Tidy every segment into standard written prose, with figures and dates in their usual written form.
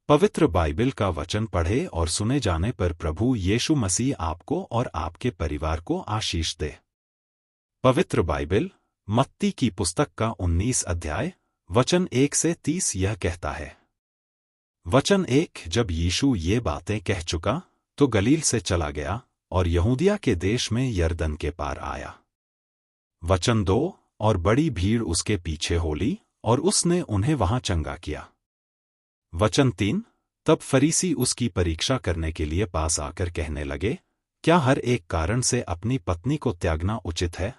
पवित्र बाइबल का वचन पढ़े और सुने जाने पर प्रभु यीशु मसीह आपको और आपके परिवार को आशीष दे। पवित्र बाइबल मत्ती की पुस्तक का 19 अध्याय वचन 1 से 30 यह कहता है। वचन 1। जब यीशु ये बातें कह चुका तो गलील से चला गया और यहूदिया के देश में यरदन के पार आया। वचन 2। और बड़ी भीड़ उसके पीछे हो ली और उसने उन्हें वहां चंगा किया। वचन 3। तब फरीसी उसकी परीक्षा करने के लिए पास आकर कहने लगे, क्या हर एक कारण से अपनी पत्नी को त्यागना उचित है?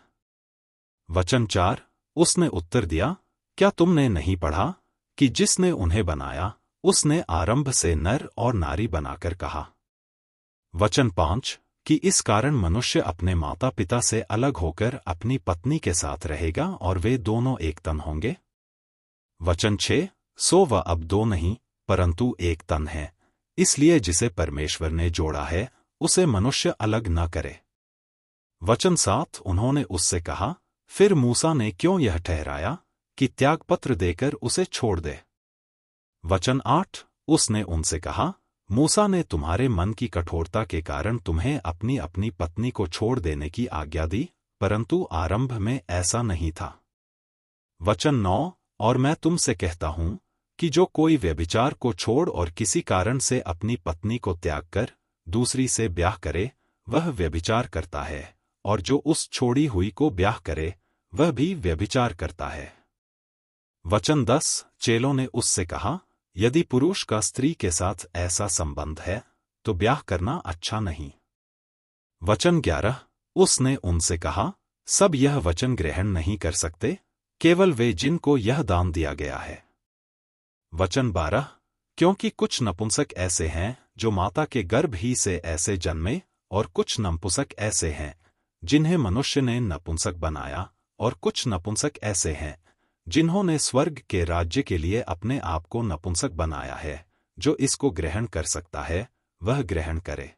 वचन 4। उसने उत्तर दिया, क्या तुमने नहीं पढ़ा कि जिसने उन्हें बनाया उसने आरंभ से नर और नारी बनाकर कहा। वचन 5। कि इस कारण मनुष्य अपने माता पिता से अलग होकर अपनी पत्नी के साथ रहेगा और वे दोनों एक तन होंगे। वचन 6। सो वह अब दो नहीं परंतु एक तन है, इसलिए जिसे परमेश्वर ने जोड़ा है उसे मनुष्य अलग न करे। वचन 7। उन्होंने उससे कहा, फिर मूसा ने क्यों यह ठहराया कि त्यागपत्र देकर उसे छोड़ दे? वचन 8। उसने उनसे कहा, मूसा ने तुम्हारे मन की कठोरता के कारण तुम्हें अपनी अपनी पत्नी को छोड़ देने की आज्ञा दी, परंतु आरंभ में ऐसा नहीं था। वचन 9। और मैं तुमसे कहता हूं कि जो कोई व्यभिचार को छोड़ और किसी कारण से अपनी पत्नी को त्याग कर दूसरी से ब्याह करे वह व्यभिचार करता है, और जो उस छोड़ी हुई को ब्याह करे वह भी व्यभिचार करता है। वचन 10। चेलों ने उससे कहा, यदि पुरुष का स्त्री के साथ ऐसा संबंध है तो ब्याह करना अच्छा नहीं। वचन 11। उसने उनसे कहा, सब यह वचन ग्रहण नहीं कर सकते, केवल वे जिनको यह दान दिया गया है। वचन 12। क्योंकि कुछ नपुंसक ऐसे हैं जो माता के गर्भ ही से ऐसे जन्मे, और कुछ नपुंसक ऐसे हैं जिन्हें मनुष्य ने नपुंसक बनाया, और कुछ नपुंसक ऐसे हैं जिन्होंने स्वर्ग के राज्य के लिए अपने आप को नपुंसक बनाया है। जो इसको ग्रहण कर सकता है वह ग्रहण करे।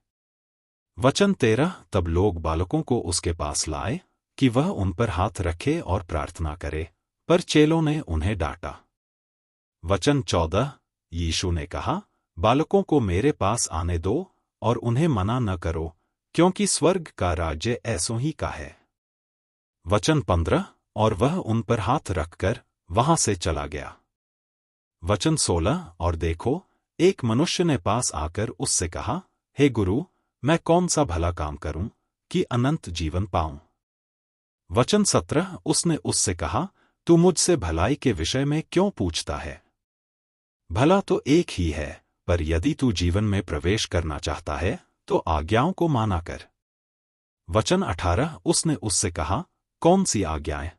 वचन 13। तब लोग बालकों को उसके पास लाए कि वह उन पर हाथ रखे और प्रार्थना करे, पर चेलों ने उन्हें डांटा। वचन 14। यीशु ने कहा, बालकों को मेरे पास आने दो और उन्हें मना न करो, क्योंकि स्वर्ग का राज्य ऐसों ही का है। वचन 15। और वह उन पर हाथ रखकर वहां से चला गया। वचन 16। और देखो, एक मनुष्य ने पास आकर उससे कहा, हे गुरु, मैं कौन सा भला काम करूं कि अनंत जीवन पाऊं? वचन 17। उसने उससे कहा, तू मुझसे भलाई के विषय में क्यों पूछता है? भला तो एक ही है, पर यदि तू जीवन में प्रवेश करना चाहता है तो आज्ञाओं को माना कर। वचन 18। उसने उससे कहा, कौन सी आज्ञाएं?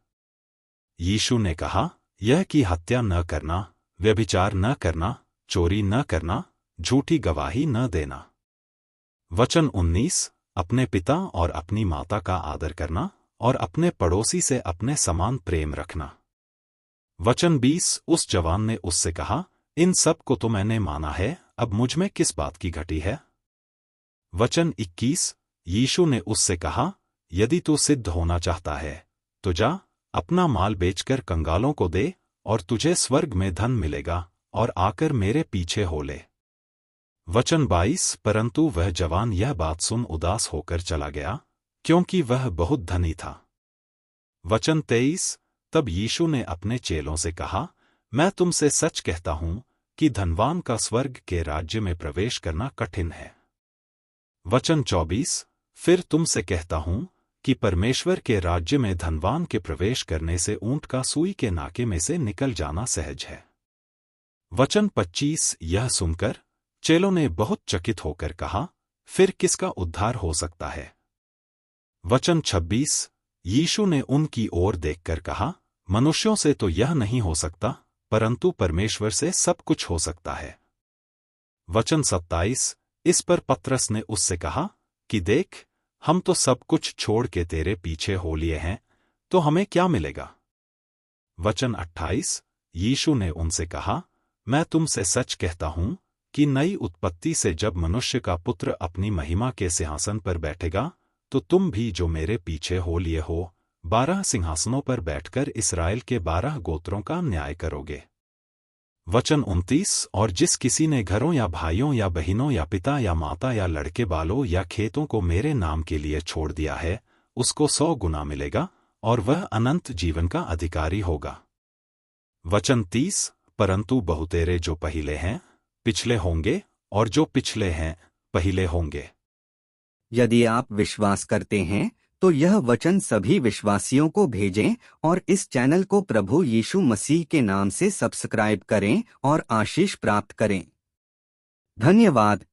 यीशु ने कहा, यह कि हत्या न करना, व्यभिचार न करना, चोरी न करना, झूठी गवाही न देना। वचन 19। अपने पिता और अपनी माता का आदर करना और अपने पड़ोसी से अपने समान प्रेम रखना। वचन 20। उस जवान ने उससे कहा, इन सब को तो मैंने माना है, अब मुझ में किस बात की घटी है? वचन 21। यीशु ने उससे कहा, यदि तू सिद्ध होना चाहता है तो जा, अपना माल बेचकर कंगालों को दे और तुझे स्वर्ग में धन मिलेगा, और आकर मेरे पीछे हो ले। वचन 22। परंतु वह जवान यह बात सुन उदास होकर चला गया, क्योंकि वह बहुत धनी था। वचन 23। तब यीशु ने अपने चेलों से कहा, मैं तुमसे सच कहता हूं कि धनवान का स्वर्ग के राज्य में प्रवेश करना कठिन है। वचन 24। फिर तुमसे कहता हूं कि परमेश्वर के राज्य में धनवान के प्रवेश करने से ऊंट का सुई के नाके में से निकल जाना सहज है। वचन 25। यह सुनकर चेलों ने बहुत चकित होकर कहा, फिर किसका उद्धार हो सकता है? वचन 26। यीशु ने उनकी ओर देखकर कहा, मनुष्यों से तो यह नहीं हो सकता, परंतु परमेश्वर से सब कुछ हो सकता है। वचन 27। इस पर पतरस ने उससे कहा कि देख, हम तो सब कुछ छोड़ के तेरे पीछे हो लिए हैं, तो हमें क्या मिलेगा? वचन 28। यीशु ने उनसे कहा, मैं तुमसे सच कहता हूं कि नई उत्पत्ति से जब मनुष्य का पुत्र अपनी महिमा के सिंहासन पर बैठेगा तो तुम भी जो मेरे पीछे हो लिए हो 12 सिंहासनों पर बैठकर इस्राएल के 12 गोत्रों का न्याय करोगे। वचन 29 और जिस किसी ने घरों या भाइयों या बहनों या पिता या माता या लड़के बालों या खेतों को मेरे नाम के लिए छोड़ दिया है, उसको 100 गुना मिलेगा और वह अनंत जीवन का अधिकारी होगा। वचन 30 परंतु बहुतेरे जो पहले हैं पिछले होंगे और जो पिछले हैं पहले होंगे। यदि आप विश्वास करते हैं तो यह वचन सभी विश्वासियों को भेजें और इस चैनल को प्रभु यीशु मसीह के नाम से सब्सक्राइब करें और आशीष प्राप्त करें। धन्यवाद।